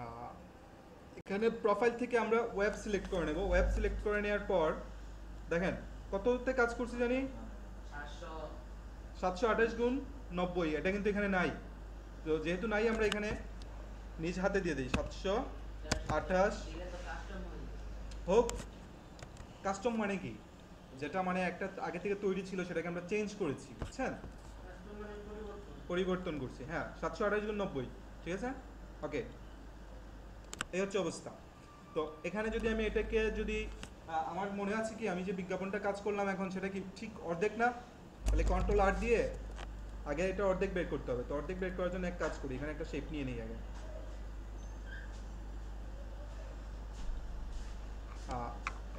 আহ, এখানে প্রোফাইল থেকে আমরা ওয়েব সিলেক্ট করে নেব। ওয়েব সিলেক্ট করে নেওয়ার পর দেখেন কততে কাজ করছি জানি, 728 × 90, এটা কিন্তু এখানে নাই। তো যেহেতু নাই আমরা এখানে নিজ হাতে দিয়ে দিই 728 হোক। কাস্টম মানে কি, যেটা মানে একটা আগে থেকে তৈরি ছিল সেটাকে আমরা চেঞ্জ করেছি, বুঝছেন, পরিবর্তন করছি। হ্যাঁ, 728 × 90, ঠিক আছে, ওকে। এই হচ্ছে অবস্থা। তো এখানে যদি আমি এটাকে যদি আমার মনে আছে কি আমি যে বিজ্ঞাপনটা কাজ করলাম এখন সেটা কি ঠিক অর্ধেক না, তাহলে কন্ট্রোল R দিয়ে আগে এটা অর্ধেক বের করতে হবে। তো অর্ধেক বের করার জন্য এক কাজ করি, এখানে একটা শেপ নিয়ে নিই আগে।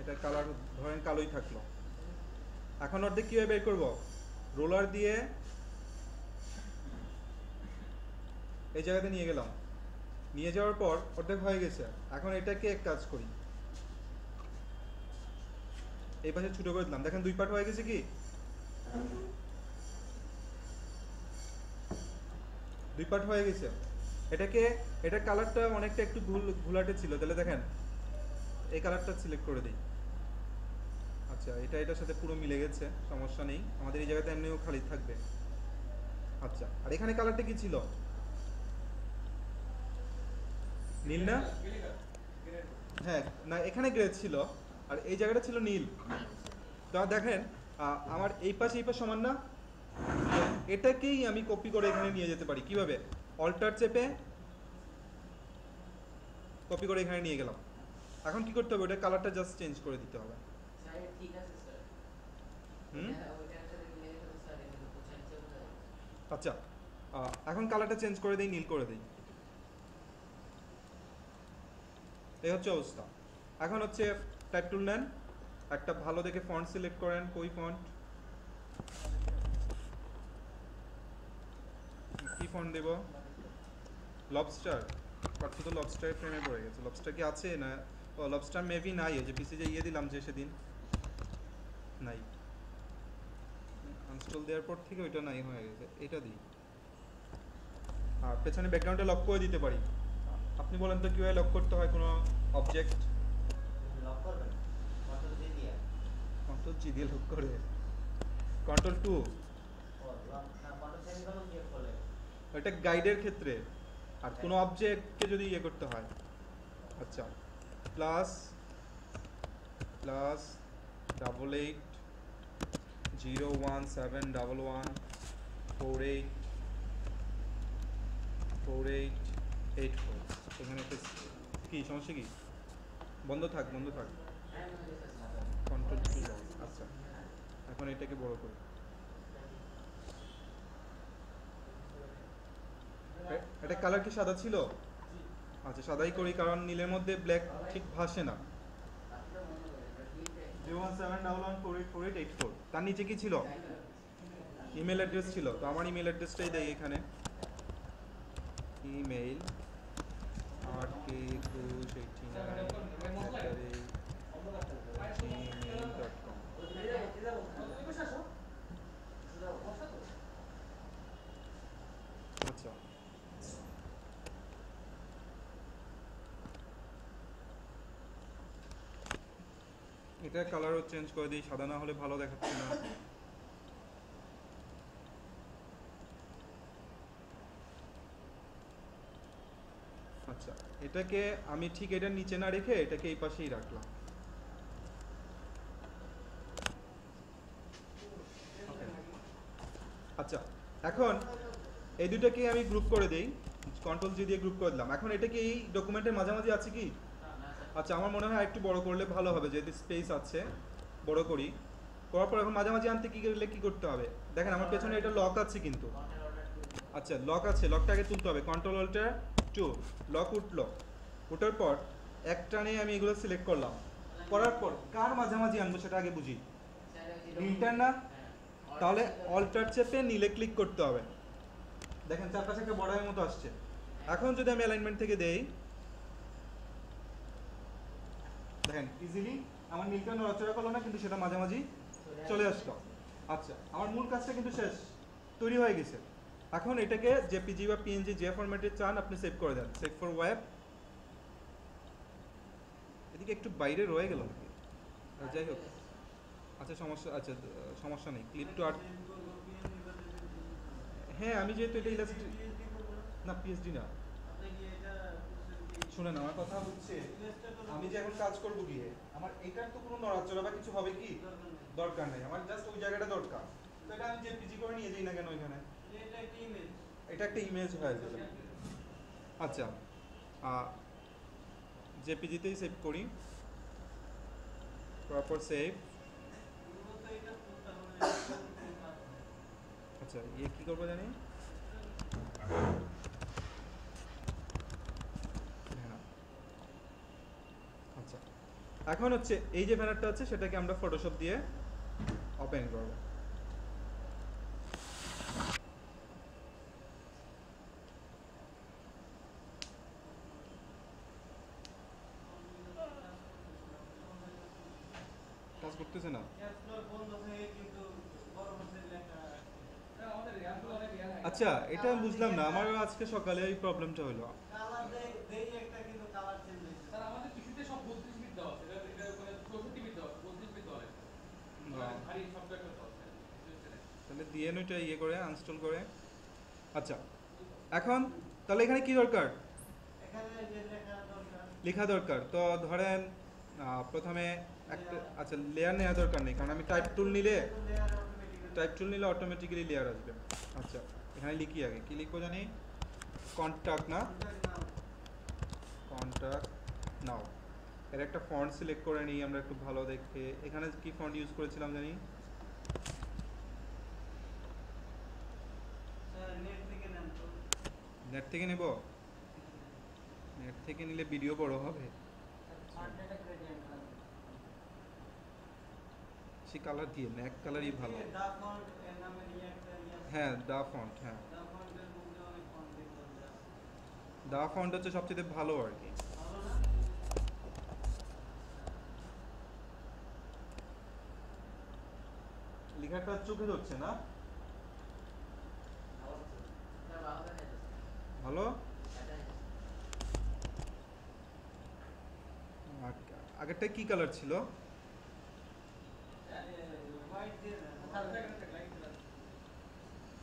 এটা কালার ধরেন কালোই থাকলো। এখন অর্ধেক কীভাবে বের করব, রোলার দিয়ে এই জায়গাতে নিয়ে গেলাম, নিয়ে যাওয়ার পর অর্ধেক হয়ে গেছে। এখন এটাকে এক কাজ করি, এই পাশে ছোটো করে দিলাম, দেখেন 2 পার্ট হয়ে গেছে কি, 2 পার্ট হয়ে গেছে। এটাকে, এটা কালারটা অনেকটা একটু ঘোলাটে ছিল, তাহলে দেখেন এই কালারটা সিলেক্ট করে দিই। আচ্ছা, এটা এটার সাথে পুরো মিলে গেছে, সমস্যা নেই, আমাদের এই জায়গাতে এমনিও খালি থাকবে। আচ্ছা, আর এখানে কালারটা কি ছিল, নীল না? হ্যাঁ, না এখানে গ্রে ছিল আর এই জায়গাটা ছিল নীল। তো দেখেন আমার এই পাশে এই পাশ সমান না, এটাকেই আমি কপি করে এখানে নিয়ে যেতে পারি। কিভাবে, অল্টার চেপে কপি করে এখানে নিয়ে গেলাম। এখন কি করতে হবে, ওটা কালারটা জাস্ট চেঞ্জ করে দিতে হবে। হুম, আচ্ছা, এখন কালারটা চেঞ্জ করে দিই, নীল করে দিই। এই হচ্ছে অবস্থা। এখন হচ্ছে টাইপ টুল নেন, একটা ভালো দেখে ফন্ট সিলেক্ট করেন। কই ফন্ট, কি ফন্ট দেব, লবস্টার। পার্থ তো লবস্টার ফ্রেমে পড়ে গেছে, লবস্টার কি আছে না? ও লবস্টার মেবি নাই, ওই যে পিসি যে দিলাম যে সেদিন, নাই, আনস্টল দেওয়ার পর থেকে ওইটা নাই হয়ে গেছে, এটা দিই। আর পেছনে ব্যাকগ্রাউন্ডে লক করে দিতে পারি। আপনি বলেন তো কীভাবে লক করতে হয় কোনো অবজেক্ট? কন্ট্রোল G দিয়ে লক করে, Ctrl+2, এটা গাইডের ক্ষেত্রে। আর কোনো অবজেক্টকে যদি ইয়ে করতে হয়, আচ্ছা, প্লাস প্লাস 880171484884, এখানে একটা কি সমস্যা, কি বন্ধ থাক, বন্ধ থাক, Ctrl+2। আচ্ছা, এখন এটাকে বড় করি। এটা কালার কি সাদা ছিল? আচ্ছা, সাদাই করি, কারণ নীলের মধ্যে ব্ল্যাক ঠিক ভাসে না। 01711484884, তার নিচে কি ছিল, ইমেল অ্যাড্রেস ছিল। তো আমার ইমেল অ্যাড্রেসটাই দেই এখানে, ইমেইল rk289@gmail.com। আচ্ছা, এটা কালারও চেঞ্জ করে দিই, সাদা না হলে ভালো দেখাচ্ছে না। আচ্ছা, এটাকে আমি ঠিক এটার নিচে না রেখে এটাকে এই পাশেই রাখলাম। আচ্ছা, এখন এই দুটোকে আমি গ্রুপ করে দিই, Ctrl+G দিয়ে গ্রুপ করে দিলাম। এখন এটা কি এই ডকুমেন্টের মাঝামাঝি আছে কি? আচ্ছা, আমার মনে হয় একটু বড় করলে ভালো হবে, যেহেতু স্পেস আছে, বড় করি। করার পর এখন মাঝামাঝি আনতে কী করলে কী করতে হবে, দেখেন আমার পেছনে এটা লক আছে কিন্তু। আচ্ছা, লক আছে, লকটাকে তুলতে হবে, Ctrl+Alt+2, লক উঠলো। ওঠার পর এক টানে আমি এগুলো সিলেক্ট করলাম, করার পর কার মাঝামাঝি আনবো সেটা আগে বুঝি, নীলটার না? তাহলে অল্টার চেপে নীলে ক্লিক করতে হবে। দেখেন চারপাশে একটা বর্ডারের মতো আসছে। এখন যদি আমি অ্যালাইনমেন্ট থেকে দেই, দেখেন ইজিলি আমার নীলটা নড়াচড়া করলো না, কিন্তু সেটা মাঝামাঝি চলে আসলো। আচ্ছা, আমার মূল কাজটা কিন্তু শেষ, তৈরি হয়ে গেছে। এখন এটাকে জেপিজি বা পিএনজি যে ফরম্যাটে চান আপনি সেভ করে দেন, সেভ ফর ওয়েব, এদিকে একটু বাইরে রয়ে গেল নাকি? যাই হোক, আচ্ছা সমস্যা, আচ্ছা সমস্যা নেই, ক্লিপ টু আর্ট। হ্যাঁ আমি যেহেতু এটা ইলাস্ট্রি, না পিএইচডি না, শুনেন আমার কথা হচ্ছে, আমি যে এখন কাজ করব গিয়ে আমার এটার তো কোনো নড়াচড়া বা কিছু হবে কি দরকার নেই, আমার জাস্ট ওই জায়গাটা দরকার। তো এটা আমি জেপিজি করে নিয়ে যাই না কেন এখানে, এটা একটা ইমেজ হয়ে যাবে। আচ্ছা জেপিজিতেই সেভ করি, প্রপার সেভ। আচ্ছা ইয়ে কী করবো জানি, হ্যাঁ আচ্ছা এখন হচ্ছে এই যে ব্যানারটা আছে সেটাকে আমরা ফটোশপ দিয়ে ওপেন করব। কাজ করতেছে না, আচ্ছা এটা বুঝলাম না, আমারও আজকে সকালে এই প্রবলেমটা হলো। তাহলে দিয়ে ওইটা ইয়ে করে আনস্টল করে। আচ্ছা এখন তাহলে এখানে কি দরকার, লেখা দরকার। তো ধরেন প্রথমে একটা, আচ্ছা লেয়ার নেওয়া দরকার নেই কারণ আমি টাইপ টুল নিলে অটোমেটিক্যালি লেয়ার আসবে। আচ্ছা এখানে লিখি, আগে কি লিখবো জানি, কন্টাক্ট না, কন্টাক্ট নাও। এর একটা ফন্ট সিলেক্ট করে নিই আমরা একটু ভালো দেখে, এখানে কি ফন্ট ইউজ করেছিলাম জানি, নেট থেকে নেব, নেট থেকে নিলে ভিডিও বড় হবে, সে কালার দিয়ে না, এক কালারই ভালো। হ্যাঁ দা ফন্ট, হ্যাঁ দা ফন্ট হচ্ছে সবচেয়ে ভালো আর কি। লেখাটা চোখে ধরছে না, ভালো। আগেরটা কি কালার ছিল,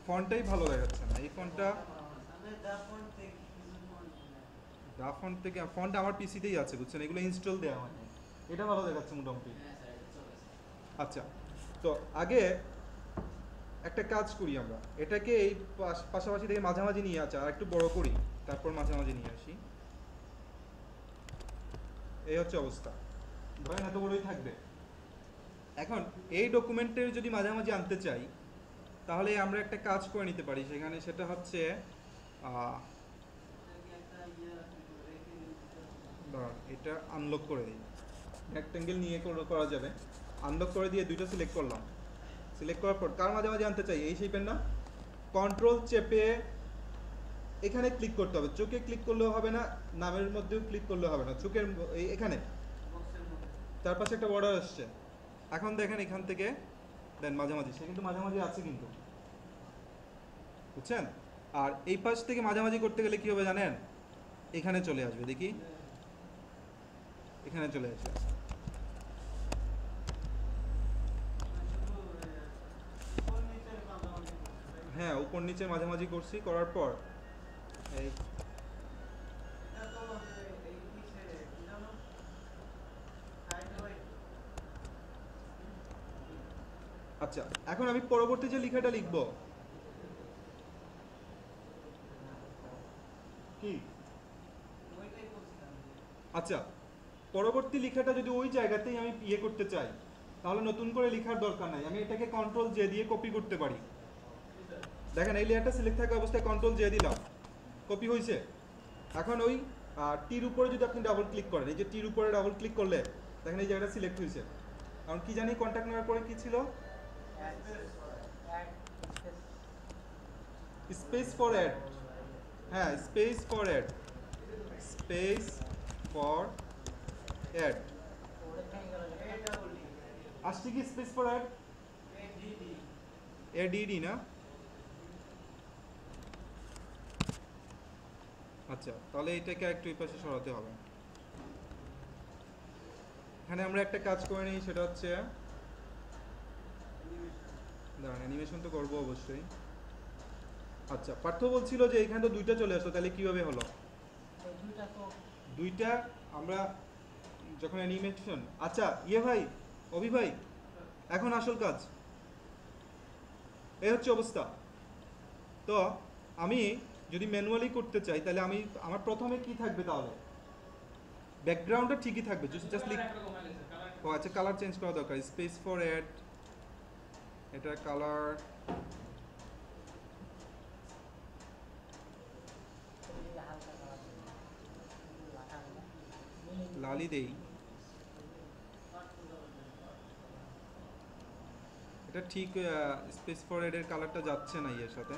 ফন্টটাই ভালো দেখাচ্ছে না এই ফন্টটা। দা ফন্ট থেকে, ফন্ট আমার পিসিতেই আছে বুঝছেন, এগুলো ইনস্টল দেওয়া হয়নি, এটা ভালো দেখাচ্ছে মোটামুটি। আচ্ছা তো আগে একটা কাজ করি আমরা, এটাকে এই পাশাপাশি থেকে মাঝামাঝি নিয়ে আসা আর একটু বড় করি, তারপর মাঝামাঝি নিয়ে আসি। এই হচ্ছে অবস্থা, ধরেন এত বড়ই থাকবে। এখন এই ডকুমেন্টের যদি মাঝামাঝি আনতে চাই তাহলে আমরা একটা কাজ করে নিতে পারি সেখানে, সেটা হচ্ছে এটা আনলক করে দিই, রেক্টেঙ্গেল নিয়ে করা যাবে, আনলক করে দিয়ে দুইটা সিলেক্ট করলাম, সিলেক্ট করার পর কার মাঝামাঝি আনতে চাই, এই শেপের না, কন্ট্রোল চেপে এখানে ক্লিক করতে হবে, চোখে ক্লিক করলেও হবে না, নামের মধ্যেও ক্লিক করলেও হবে না, চোখের এখানে তার পাশে একটা বর্ডার আসছে। এখন দেখেন এখান থেকে দেন মাঝামাঝি, সে কিন্তু মাঝামাঝি আছে কিন্তু, বুঝছেন। আর এই পাশ থেকে মাঝামাঝি করতে গেলে কি হবে জানেন, এখানে চলে আসবে, দেখি এখানে চলে আসবে, হ্যাঁ উপর নিচে মাঝামাঝি করছি, করার পর এই আচ্ছা এখন আমি পরবর্তী যে লেখাটা লিখব কি, আচ্ছা পরবর্তী লেখাটা যদি ওই জায়গাতেই আমি ইয়ে করতে চাই তাহলে নতুন করে লেখার দরকার নাই, আমি এটাকে কন্ট্রোল জে দিয়ে কপি করতে পারি। দেখেন এই লেয়ারটা সিলেক্ট থাকা অবস্থায় কন্ট্রোল জে দিলাম, কপি হয়েছে। এখন ওই টির উপরে যদি আপনি ডাবল ক্লিক করেন, এই যে টির উপরে ডাবল ক্লিক করলে দেখেন এই জায়গাটা সিলেক্ট হয়েছে। কারণ কি জানি কন্ট্যাক্ট নেওয়ার পরে কি ছিল, স্পেস ফর অ্যাড, হ্যাঁ space for ad, space for ad আসছে কি, স্পেস ফর অ্যাড এডিডি না, আচ্ছা তাহলে এটাকে একটু এই পাশে সরাতে হবে। এখানে আমরা একটা কাজ করে নিই, সেটা হচ্ছে দাঁড়ান, অ্যানিমেশন তো করবো অবশ্যই। আচ্ছা, পার্থ বলছিল যে এখানে তো দুইটা চলে আসলো, তাহলে কিভাবে হলো? দুইটা আমরা যখন অ্যানিমেশন, আচ্ছা ভাই, অভি ভাই, এখন আসল কাজ এই হচ্ছে অবস্থা। তো আমি যদি ম্যানুয়ালি করতে চাই তাহলে আমি আমার প্রথমে কি থাকবে তাহলে? ব্যাকগ্রাউন্ডটা ঠিকই থাকবে, জাস্ট লিখ। ও আচ্ছা, কালার চেঞ্জ করা দরকার, স্পেস ফর অ্যাড, এটা কালার লালি দেই। এটা ঠিক, স্পেস ফর অ্যাড এর কালারটা যাচ্ছে না এর সাথে।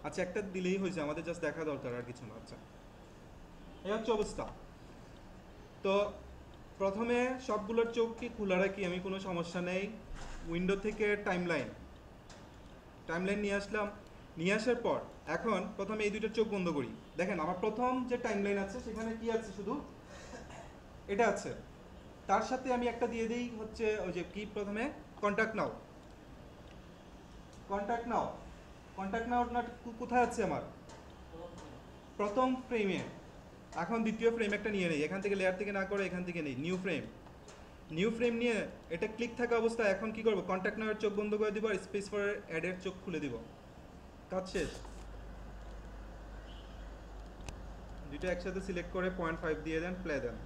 আচ্ছা, একটা দিলেই হয়েছে, আমাদের জাস্ট দেখা দরকার, আর কিছু না। আচ্ছা, এই হচ্ছে অবস্থা। তো প্রথমে সবগুলোর চোখকে খোলা রাখি আমি, কোনো সমস্যা নেই। উইন্ডো থেকে টাইমলাইন নিয়ে আসলাম। নিয়ে আসার পর এখন প্রথমে এই দুইটা চোখ বন্ধ করি। দেখেন আমার প্রথম যে টাইমলাইন আছে সেখানে কি আছে, শুধু এটা আছে। তার সাথে আমি একটা দিয়ে দিই হচ্ছে ওই যে কি, প্রথমে কন্টাক্ট নাও। কন্টাক্ট নাও, কন্টাক্ট নাও কোথায় আছে আমার? প্রথম ফ্রেমে। এখন দ্বিতীয় ফ্রেম একটা নিয়ে নেই, এখান থেকে লেয়ার থেকে না করে এখান থেকে নেই, নিউ ফ্রেম নিয়ে এটা ক্লিক থাকা অবস্থায় এখন কি করব, কন্টাক্ট নামের চোখ বন্ধ করে দিব আর স্পেস ফর অ্যাডের চোখ খুলে দিব। কাজ শেষ। দুটো একসাথে সিলেক্ট করে 0.5 দিয়ে দেন, প্লে দেন।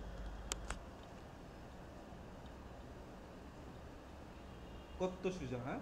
কত সোজা, হ্যাঁ?